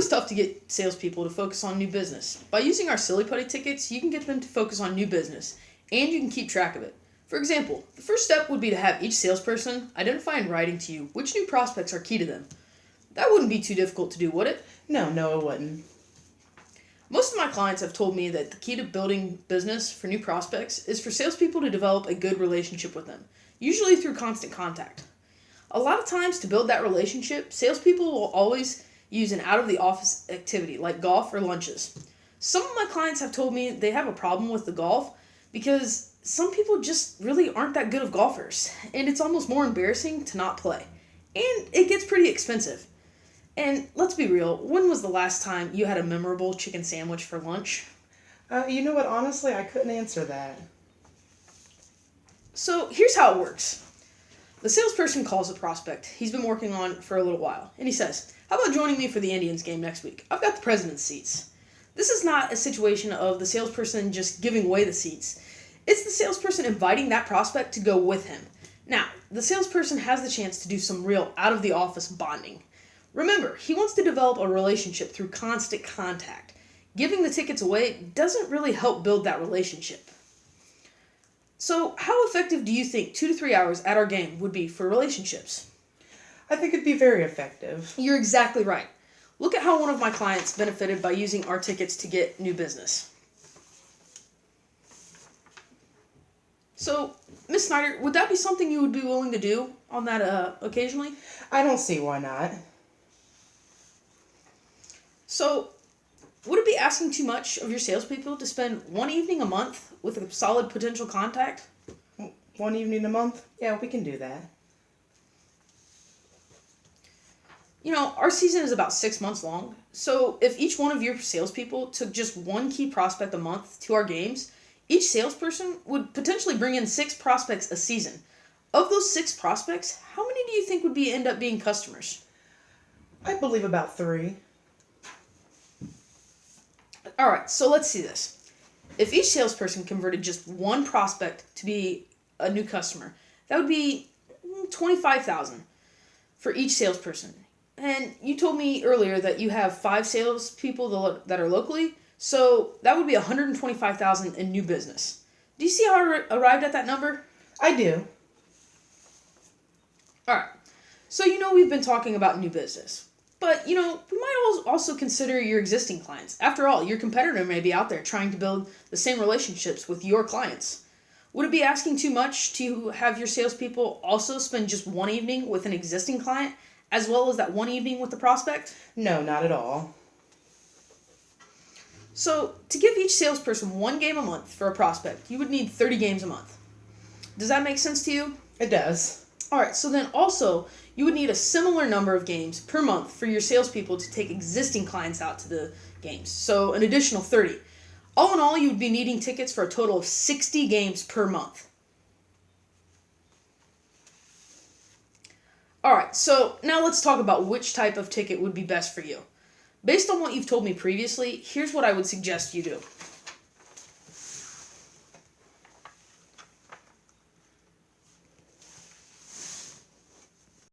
always tough to get salespeople to focus on new business. By using our Silly Putty tickets, you can get them to focus on new business, and you can keep track of it. For example, the first step would be to have each salesperson identify in writing to you which new prospects are key to them. That wouldn't be too difficult to do, would it? No, it wouldn't. Most of my clients have told me that the key to building business for new prospects is for salespeople to develop a good relationship with them, usually through constant contact. A lot of times, to build that relationship, salespeople will always use an out-of-the-office activity like golf or lunches. Some of my clients have told me they have a problem with the golf because some people just really aren't that good of golfers, and it's almost more embarrassing to not play. And it gets pretty expensive. And let's be real, when was the last time you had a memorable chicken sandwich for lunch? You know what, honestly, I couldn't answer that. So here's how it works. The salesperson calls the prospect he's been working on for a little while, and he says, "How about joining me for the Indians game next week? I've got the president's seats." This is not a situation of the salesperson just giving away the seats. It's the salesperson inviting that prospect to go with him. Now, the salesperson has the chance to do some real out-of-the-office bonding. Remember, he wants to develop a relationship through constant contact. Giving the tickets away doesn't really help build that relationship. So, how effective do you think 2 to 3 hours at our game would be for relationships? I think it'd be very effective. You're exactly right. Look at how one of my clients benefited by using our tickets to get new business. So, Miss Snyder, would that be something you would be willing to do on that occasionally? I don't see why not. So, would it be asking too much of your salespeople to spend one evening a month with a solid potential contact? One evening a month? Yeah, we can do that. You know, our season is about 6 months long, so if each one of your salespeople took just one key prospect a month to our games, each salesperson would potentially bring in 6 prospects a season. Of those 6 prospects, how many do you think would end up being customers? I believe about 3. Alright, so let's see this. If each salesperson converted just one prospect to be a new customer, that would be $25,000 for each salesperson. And you told me earlier that you have 5 salespeople that are locally, so that would be $125,000 in new business. Do you see how I arrived at that number? I do. Alright, so we've been talking about new business. But, we might also consider your existing clients. After all, your competitor may be out there trying to build the same relationships with your clients. Would it be asking too much to have your salespeople also spend just one evening with an existing client, as well as that one evening with the prospect? No, not at all. So, to give each salesperson one game a month for a prospect, you would need 30 games a month. Does that make sense to you? It does. Alright, so then also, you would need a similar number of games per month for your salespeople to take existing clients out to the games. So, an additional 30. All in all, you would be needing tickets for a total of 60 games per month. Alright, so now let's talk about which type of ticket would be best for you. Based on what you've told me previously, here's what I would suggest you do.